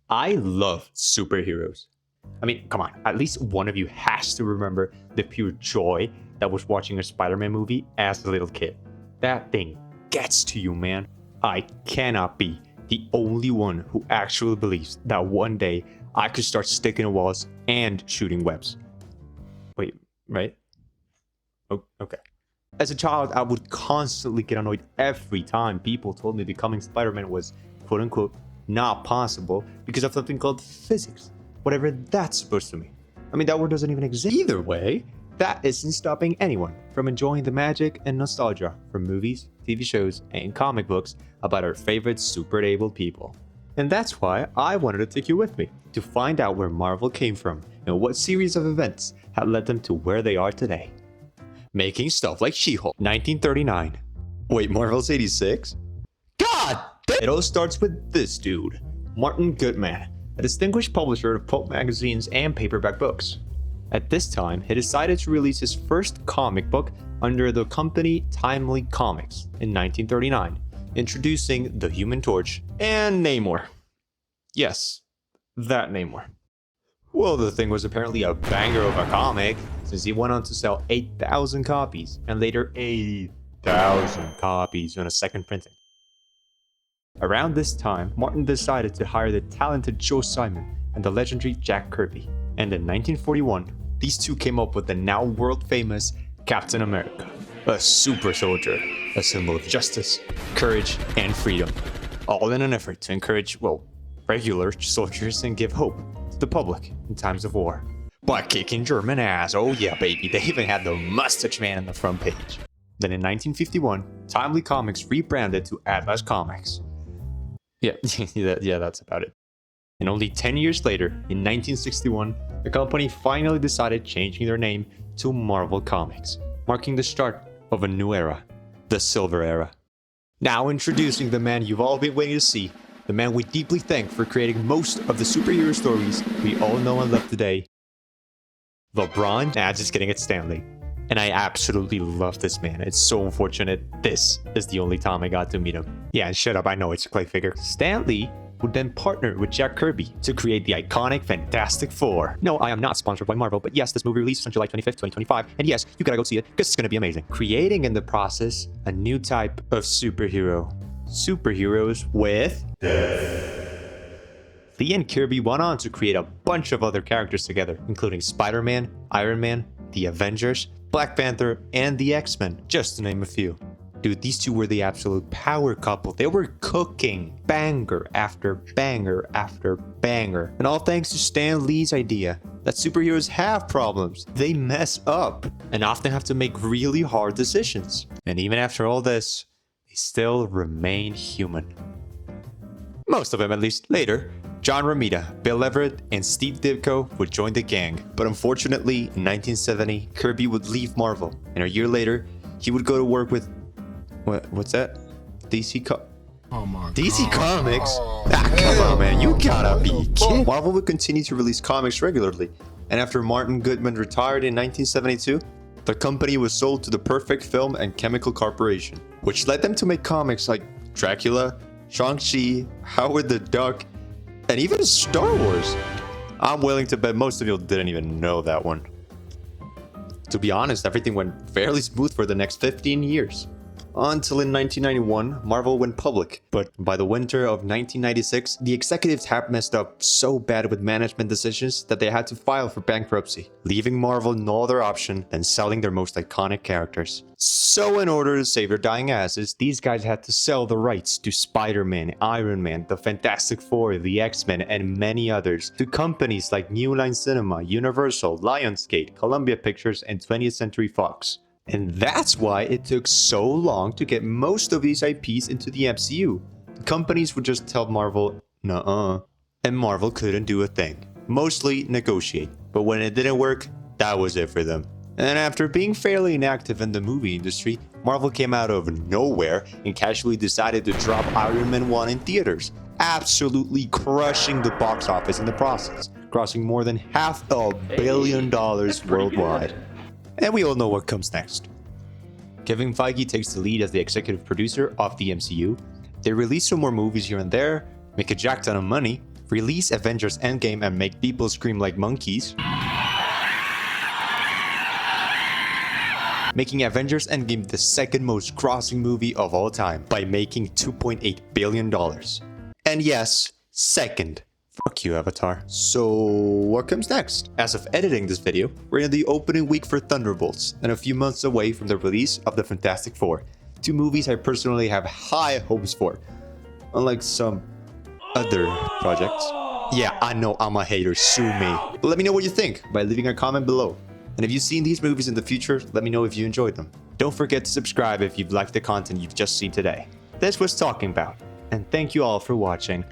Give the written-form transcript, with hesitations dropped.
I love superheroes. I mean, come on, at least one of you has to remember the pure joy that was watching a Spider-Man movie as a little kid. That thing gets to you, man. I cannot be the only one who actually believes that one day I could start sticking to walls and shooting webs. Wait, right? Oh, okay. As a child, I would constantly get annoyed every time people told me becoming Spider-Man was, quote unquote, not possible because of something called physics. Whatever that's supposed to mean. I mean, that word doesn't even exist. Either way, that isn't stopping anyone from enjoying the magic and nostalgia from movies, TV shows, and comic books about our favorite super-able people. And that's why I wanted to take you with me to find out where Marvel came from and what series of events had led them to where they are today. Making stuff like She-Hulk, 1939. Wait, Marvel's 86? God! It all starts with this dude, Martin Goodman, a distinguished publisher of pulp magazines and paperback books. At this time, he decided to release his first comic book under the company Timely Comics in 1939, introducing the Human Torch and Namor. Yes, that Namor. Well, the thing was apparently a banger of a comic, since he went on to sell 8,000 copies, and later 80,000 copies on a second printing. Around this time, Martin decided to hire the talented Joe Simon and the legendary Jack Kirby, and in 1941, these two came up with the now world-famous Captain America, a super soldier, a symbol of justice, courage, and freedom, all in an effort to encourage, well, regular soldiers and give hope to the public in times of war. By kicking German ass, oh yeah baby, they even had the mustache man on the front page. Then in 1951, Timely Comics rebranded to Atlas Comics. Yeah, that's about it. And only 10 years later, in 1961, the company finally decided changing their name to Marvel Comics, marking the start of a new era, the Silver Era. Now introducing the man you've all been waiting to see, the man we deeply thank for creating most of the superhero stories we all know and love today, LeBron. Just kidding, it's Stan Lee. And I absolutely love this man. It's so unfortunate this is the only time I got to meet him. Yeah, shut up, I know it's a clay figure. Stan Lee would then partner with Jack Kirby to create the iconic Fantastic Four. No, I am not sponsored by Marvel, but yes, this movie releases on July 25th, 2025, and yes, you gotta go see it, because it's gonna be amazing. Creating in the process a new type of superhero. Superheroes with Lee and Kirby went on to create a bunch of other characters together, including Spider-Man, Iron Man, the Avengers, Black Panther, and the X-Men, just to name a few. Dude, these two were the absolute power couple. They were cooking banger after banger after banger. And all thanks to Stan Lee's idea that superheroes have problems. They mess up and often have to make really hard decisions. And even after all this, they still remain human. Most of them, at least. Later, John Romita, Bill Everett, and Steve Ditko would join the gang. But unfortunately, in 1970, Kirby would leave Marvel. And a year later, he would go to work with What's that? DC Comics? Come on, man. You gotta be kidding. Marvel would continue to release comics regularly. And after Martin Goodman retired in 1972, the company was sold to the Perfect Film and Chemical Corporation, which led them to make comics like Dracula, Shang-Chi, Howard the Duck, and even Star Wars. I'm willing to bet most of you didn't even know that one. To be honest, everything went fairly smooth for the next 15 years. Until in 1991, Marvel went public, but by the winter of 1996, the executives had messed up so bad with management decisions that they had to file for bankruptcy, leaving Marvel no other option than selling their most iconic characters. So in order to save their dying asses, these guys had to sell the rights to Spider-Man, Iron Man, the Fantastic Four, the X-Men, and many others to companies like New Line Cinema, Universal, Lionsgate, Columbia Pictures, and 20th Century Fox. And that's why it took so long to get most of these IPs into the MCU. The companies would just tell Marvel, nuh-uh. And Marvel couldn't do a thing. Mostly negotiate. But when it didn't work, that was it for them. And after being fairly inactive in the movie industry, Marvel came out of nowhere and casually decided to drop Iron Man 1 in theaters, absolutely crushing the box office in the process, grossing more than $500 million worldwide. And we all know what comes next. Kevin Feige takes the lead as the executive producer of the MCU. They release some more movies here and there, make a jack ton of money, release Avengers Endgame and make people scream like monkeys, making Avengers Endgame the second most grossing movie of all time by making $2.8 billion. And yes, second. Fuck you, Avatar. So, what comes next? As of editing this video, we're in the opening week for Thunderbolts and a few months away from the release of the Fantastic Four, two movies I personally have high hopes for, unlike some other projects. Yeah, I know I'm a hater, sue me. But let me know what you think by leaving a comment below. And if you've seen these movies in the future, let me know if you enjoyed them. Don't forget to subscribe if you've liked the content you've just seen today. This was Talking Bout, and thank you all for watching.